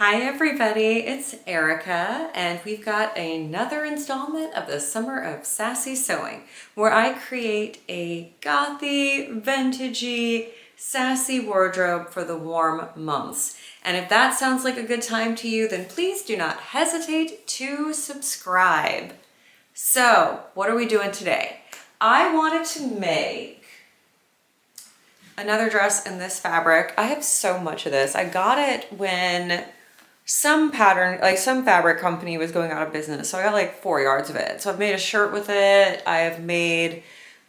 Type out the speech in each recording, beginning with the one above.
Hi everybody, it's Erica and we've got another installment of the Summer of Sassy Sewing where I create a gothy, vintagey, sassy wardrobe for the warm months. And if that sounds like a good time to you, then please do not hesitate to subscribe. So, what are we doing today? I wanted to make another dress in this fabric. I have so much of this. I got it when some fabric company was going out of business. So I got like 4 yards of it. So I've made a shirt with it. I have made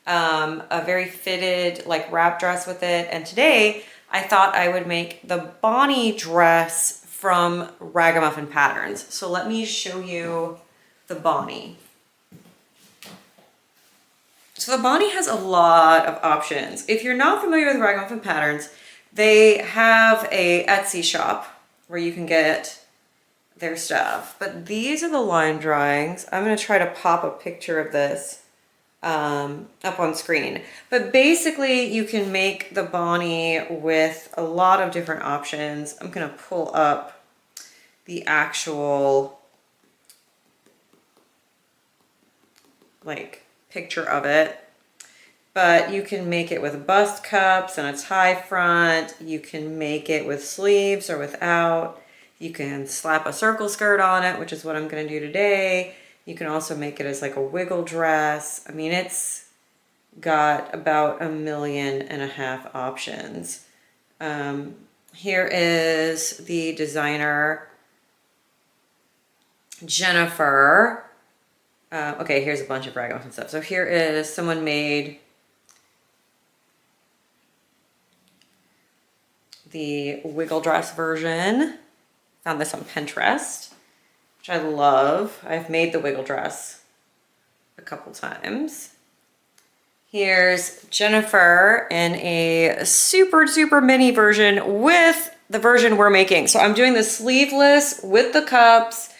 a very fitted like wrap dress with it. And today I thought I would make the Bonnie dress from Ragamuffin Patterns. So let me show you the Bonnie. So the Bonnie has a lot of options. If you're not familiar with Ragamuffin Patterns, they have a Etsy shop where you can get their stuff. But these are the line drawings. I'm gonna try to pop a picture of this up on screen. But basically you can make the Bonnie with a lot of different options. I'm gonna pull up the actual like picture of it. But you can make it with bust cups and a tie front. You can make it with sleeves or without. You can slap a circle skirt on it, which is what I'm gonna do today. You can also make it as like a wiggle dress. I mean, it's got about 1.5 million options. Here is the designer, Jennifer. Okay, here's a bunch of ragamuffin stuff. So here is someone made the wiggle dress version. Found this on Pinterest, which I love. I've made the wiggle dress a couple times. Here's Jennifer in a super, super mini version with the version we're making. So I'm doing the sleeveless with the cups.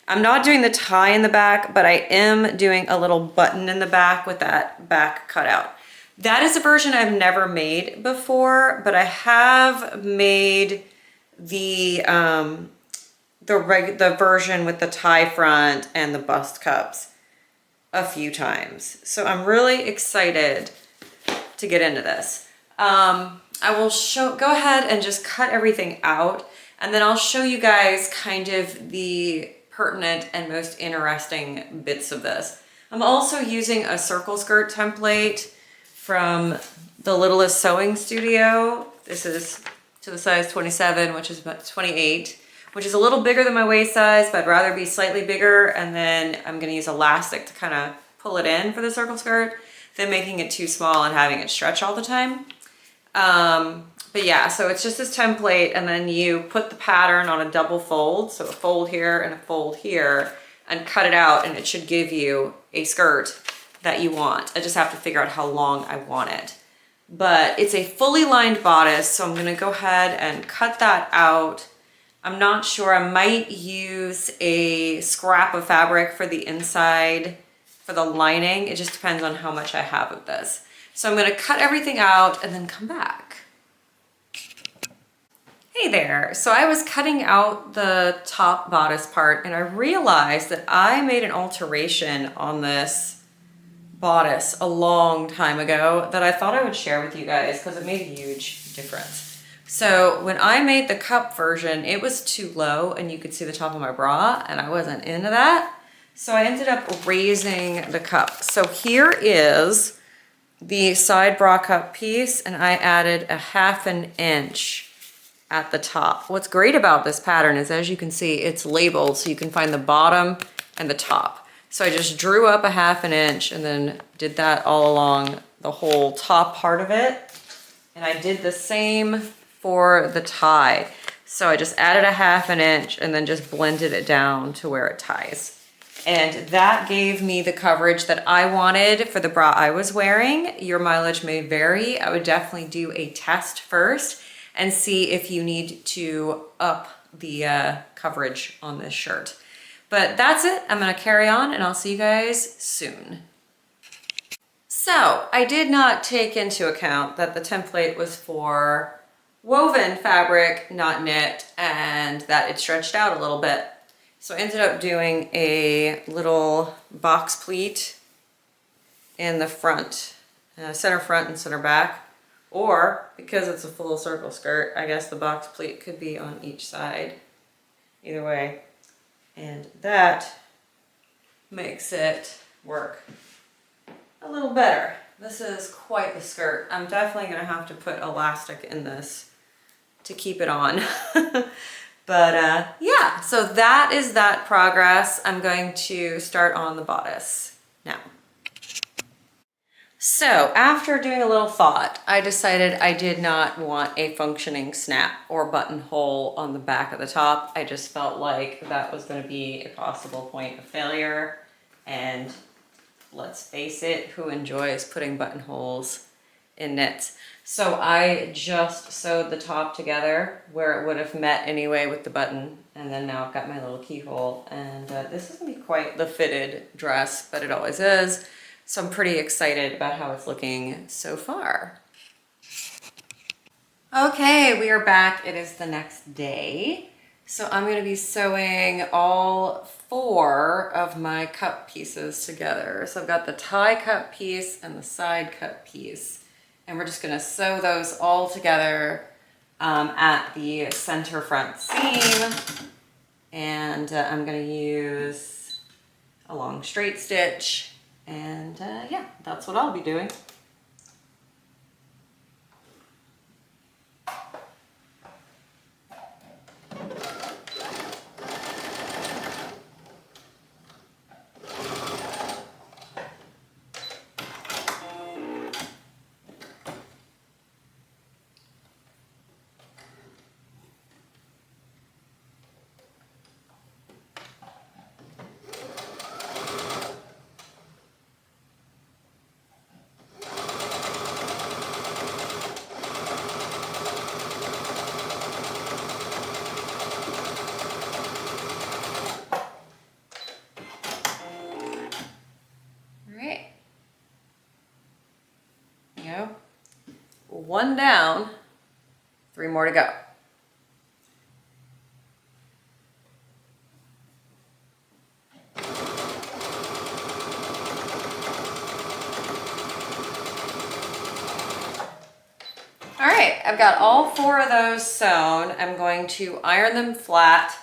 I'm not doing the tie in the back, but I am doing a little button in the back with that back cutout. That is a version I've never made before, but I have made the version with the tie front and the bust cups a few times. So I'm really excited to get into this. I will go ahead and just cut everything out, and then I'll show you guys kind of the pertinent and most interesting bits of this. I'm also using a circle skirt template from the Littlest Sewing Studio. This is to the size 27, which is about 28, which is a little bigger than my waist size, but I'd rather be slightly bigger. And then I'm gonna use elastic to kind of pull it in for the circle skirt, than making it too small and having it stretch all the time. But yeah, so it's just this template, and then you put the pattern on a double fold, so a fold here and a fold here, and cut it out, and it should give you a skirt that you want. I just have to figure out how long I want it. But it's a fully lined bodice, so I'm gonna go ahead and cut that out. I'm not sure, I might use a scrap of fabric for the inside, for the lining. It just depends on how much I have of this. So I'm gonna cut everything out and then come back. Hey there, so I was cutting out the top bodice part and I realized that I made an alteration on this bodice a long time ago that I thought I would share with you guys because it made a huge difference. So when I made the cup version, it was too low and you could see the top of my bra and I wasn't into that. So I ended up raising the cup. So here is the side bra cup piece, and I added 1/2 inch at the top. What's great about this pattern is, as you can see, it's labeled so you can find the bottom and the top. So I just drew up 1/2 inch and then did that all along the whole top part of it. And I did the same for the tie. So I just added 1/2 inch and then just blended it down to where it ties. And that gave me the coverage that I wanted for the bra I was wearing. Your mileage may vary. I would definitely do a test first and see if you need to up the coverage on this shirt. But that's it. I'm gonna carry on and I'll see you guys soon. So I did not take into account that the template was for woven fabric, not knit, and that it stretched out a little bit. So I ended up doing a little box pleat in the front, center front and center back. Or, because it's a full circle skirt, I guess the box pleat could be on each side. Either way. And that makes it work a little better. This is quite the skirt. I'm definitely gonna have to put elastic in this to keep it on. But yeah, so that is that progress. I'm going to start on the bodice now. So after doing a little thought, I decided I did not want a functioning snap or buttonhole on the back of the top. I just felt like that was going to be a possible point of failure. And let's face it, who enjoys putting buttonholes in knits? So I just sewed the top together where it would have met anyway with the button. And then now I've got my little keyhole. And this is going to be quite the fitted dress, but it always is. So I'm pretty excited about how it's looking so far. Okay, we are back. It is the next day. So I'm going to be sewing all 4 of my cup pieces together. So I've got the tie cup piece and the side cup piece. And we're just going to sew those all together at the center front seam. And I'm going to use a long straight stitch. And yeah, that's what I'll be doing. One down, 3 more to go. All right, I've got all 4 of those sewn. I'm going to iron them flat,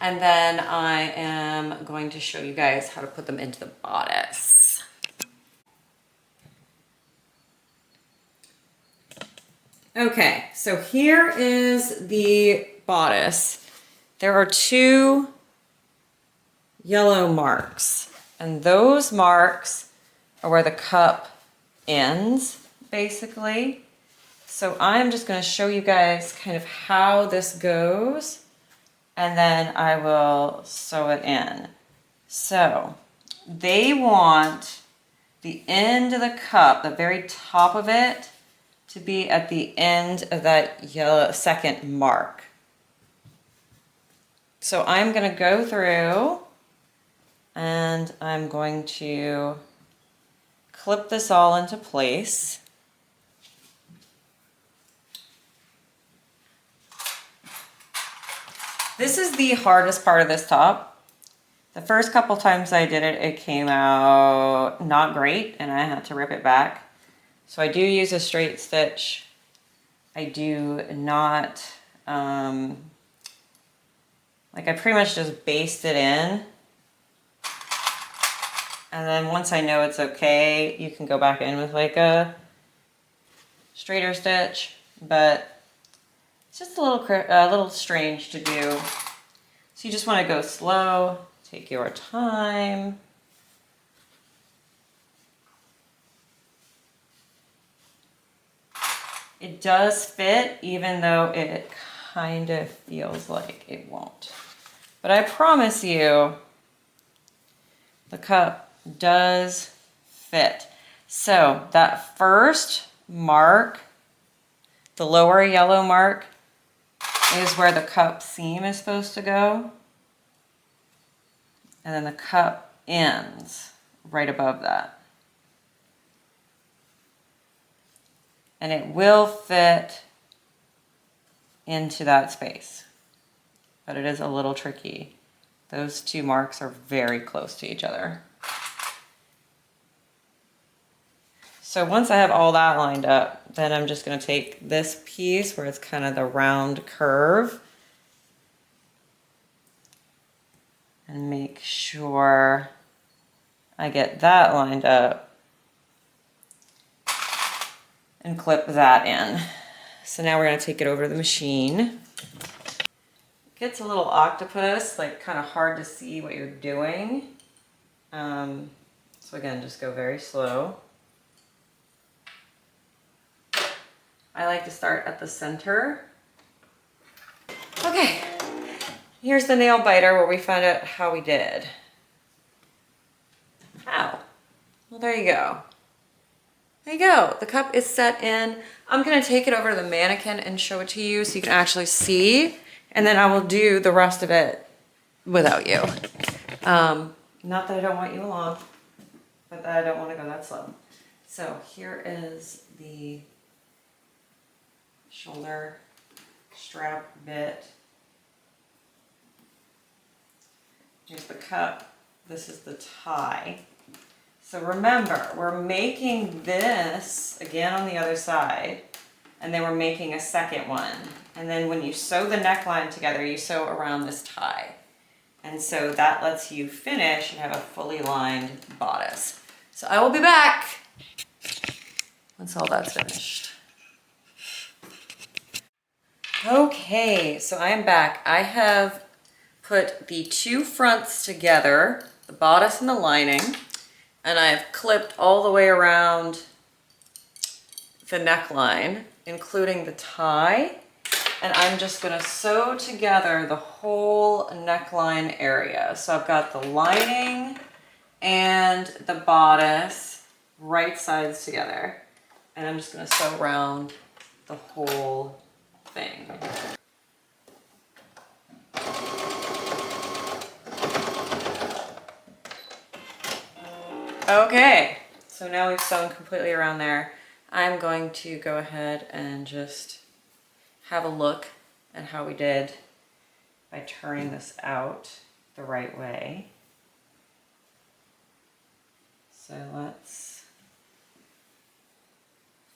and then I am going to show you guys how to put them into the bodice. Okay, so here is the bodice. There are 2 yellow marks, and those marks are where the cup ends, basically. So I'm just going to show you guys kind of how this goes, and then I will sew it in. So they want the end of the cup, the very top of it, to be at the end of that yellow second mark. So I'm going to go through and I'm going to clip this all into place. This is the hardest part of this top. The first couple times I did it, it came out not great and I had to rip it back. So I do use a straight stitch. I do not, like I pretty much just baste it in. And then once I know it's okay, you can go back in with like a straighter stitch, but it's just a little strange to do. So you just want to go slow, take your time. It does fit, even though it kind of feels like it won't. But I promise you, the cup does fit. So that first mark, the lower yellow mark, is where the cup seam is supposed to go. And then the cup ends right above that. And it will fit into that space. But it is a little tricky. Those two marks are very close to each other. So once I have all that lined up, then I'm just gonna take this piece where it's kind of the round curve and make sure I get that lined up and clip that in. So now we're gonna take it over to the machine. It gets a little octopus, like kind of hard to see what you're doing. So again, just go very slow. I like to start at the center. Okay, here's the nail biter where we found out how we did. Ow. Well, there you go. There you go. The cup is set in. I'm gonna take it over to the mannequin and show it to you so you can actually see, and then I will do the rest of it without you. Not that I don't want you along, but that I don't want to go that slow. So here is the shoulder strap bit. Here's the cup. This is the tie. So remember, we're making this again on the other side, and then we're making a second one. And then when you sew the neckline together, you sew around this tie. And so that lets you finish and have a fully lined bodice. So I will be back once all that's finished. Okay, so I am back. I have put the two fronts together, the bodice and the lining, and I've clipped all the way around the neckline, including the tie. And I'm just gonna sew together the whole neckline area. So I've got the lining and the bodice right sides together. And I'm just gonna sew around the whole thing. Okay, so now we've sewn completely around there. I'm going to go ahead and just have a look at how we did by turning this out the right way. So let's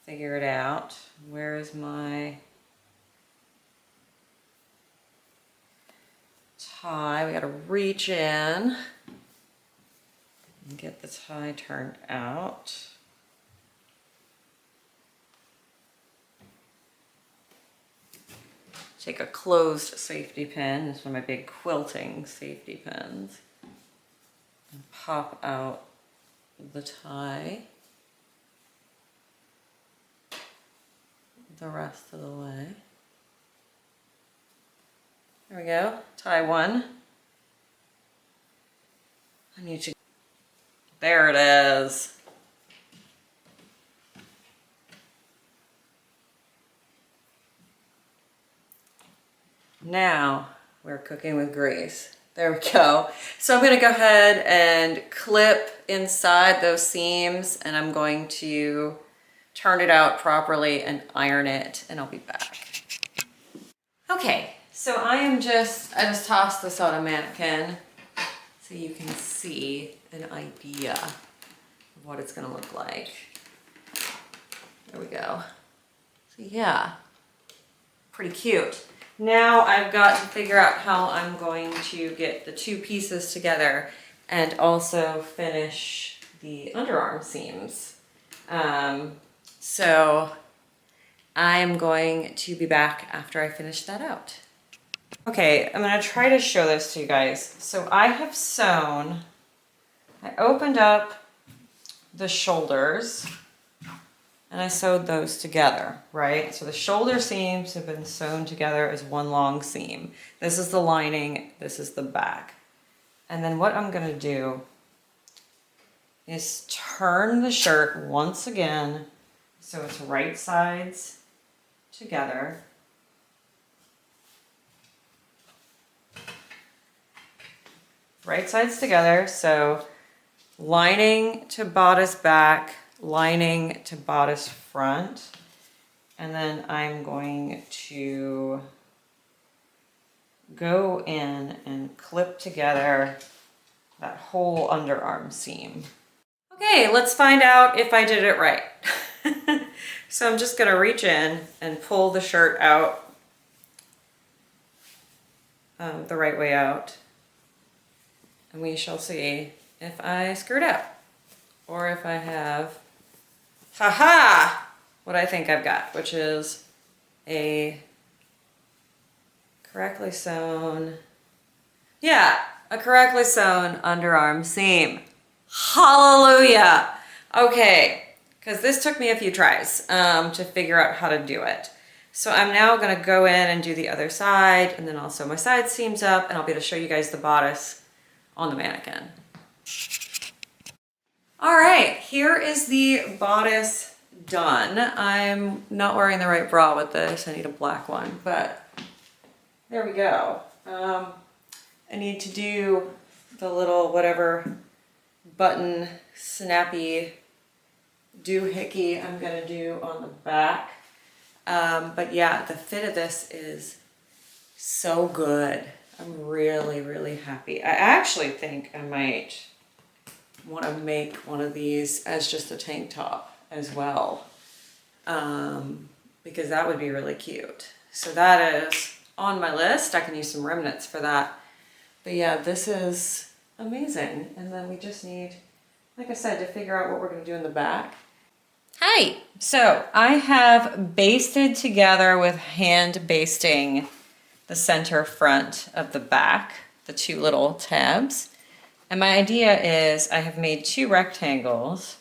figure it out. Where is my tie? We gotta reach in and get the tie turned out. Take a closed safety pin, this is one of my big quilting safety pins, and pop out the tie the rest of the way. There we go, tie one. I need to, there it is. Now we're cooking with grease. There we go. So I'm gonna go ahead and clip inside those seams, and I'm going to turn it out properly and iron it, and I'll be back. Okay, so I just tossed this on a mannequin so you can see an idea of what it's gonna look like. There we go. So yeah, pretty cute. Now I've got to figure out how I'm going to get the two pieces together and also finish the underarm seams. So I'm going to be back after I finish that out. Okay, I'm gonna try to show this to you guys. So I have sewn, I opened up the shoulders and I sewed those together, right? So the shoulder seams have been sewn together as one long seam. This is the lining, this is the back. And then what I'm gonna do is turn the shirt once again so it's right sides together. Right sides together, so lining to bodice back, lining to bodice front, and then I'm going to go in and clip together that whole underarm seam. Okay, let's find out if I did it right. So I'm just gonna reach in and pull the shirt out the right way out. And we shall see if I screwed up or if I have, haha, what I think I've got, which is a correctly sewn, yeah, a correctly sewn underarm seam. Hallelujah. Okay, because this took me a few tries to figure out how to do it. So I'm now gonna go in and do the other side, and then I'll sew my side seams up, and I'll be able to show you guys the bodice on the mannequin. All right, here is the bodice done. I'm not wearing the right bra with this. I need a black one, but there we go. I need to do the little whatever button snappy doohickey I'm gonna do on the back. But yeah, the fit of this is so good. I'm really, really happy. I actually think I might want to make one of these as just a tank top as well, because that would be really cute. So that is on my list. I can use some remnants for that. But yeah, this is amazing. And then we just need, like I said, to figure out what we're going to do in the back. Hi! So I have basted together with hand basting the center front of the back, the two little tabs. And my idea is I have made two rectangles.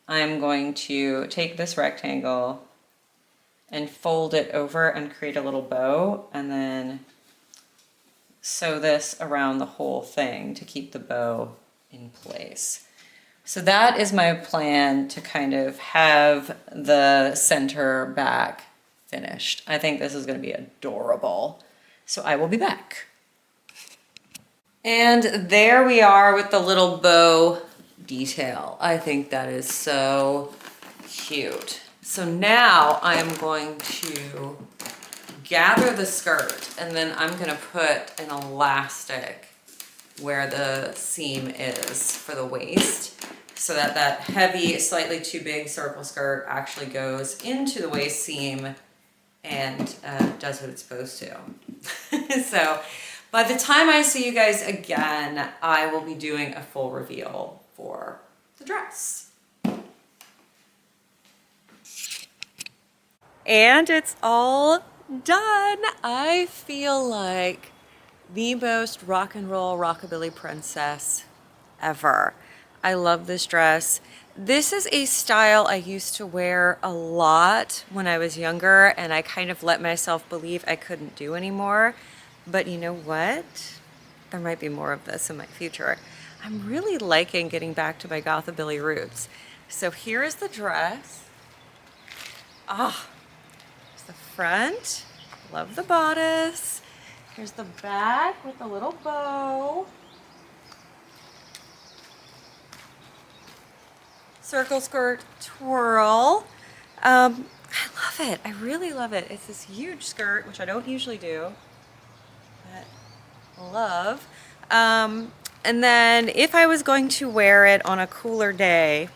I'm going to take this rectangle and fold it over and create a little bow, and then sew this around the whole thing to keep the bow in place. So that is my plan, to kind of have the center back finished. I think this is going to be adorable. So I will be back. And there we are with the little bow detail. I think that is so cute. So now I'm going to gather the skirt, and then I'm going to put an elastic where the seam is for the waist, so that that heavy, slightly too big circle skirt actually goes into the waist seam and does what it's supposed to. So by the time I see you guys again, I will be doing a full reveal for the dress. And it's all done. I feel like the most rock and roll rockabilly princess ever. I love this dress. This is a style I used to wear a lot when I was younger, and I kind of let myself believe I couldn't do anymore. But you know what? There might be more of this in my future. I'm really liking getting back to my gothabilly roots. So here is the dress. Ah, here's the front. Love the bodice. Here's the back with a little bow. Circle skirt twirl. I love it. I really love it. It's this huge skirt, which I don't usually do, but love. And then if I was going to wear it on a cooler day,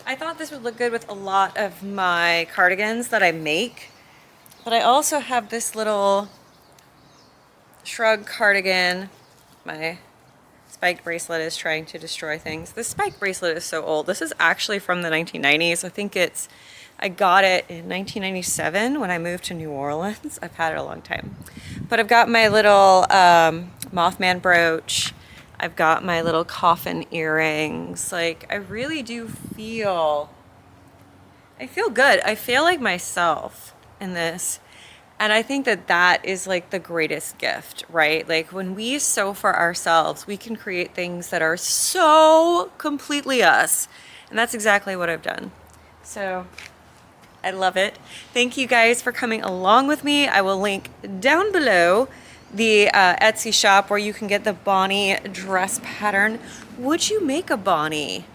I thought this would look good with a lot of my cardigans that I make. But I also have this little shrug cardigan. My spiked bracelet is trying to destroy things. This spiked bracelet is so old. This is actually from the 1990s. I think I got it in 1997 when I moved to New Orleans. I've had it a long time. But I've got my little Mothman brooch. I've got my little coffin earrings. Like, I really do feel good. I feel like myself in this. And I think that that is like the greatest gift, right? Like, when we sew for ourselves, we can create things that are so completely us. And that's exactly what I've done. So I love it. Thank you guys for coming along with me. I will link down below the Etsy shop where you can get the Bonnie dress pattern. Would you make a Bonnie?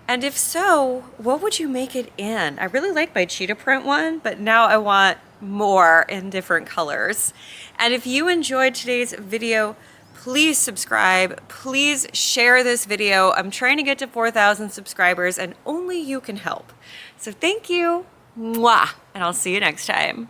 And if so, what would you make it in? I really like my cheetah print one, but now I want more in different colors. And if you enjoyed today's video, please subscribe, please share this video. I'm trying to get to 4,000 subscribers and only you can help. So thank you, mwah, and I'll see you next time.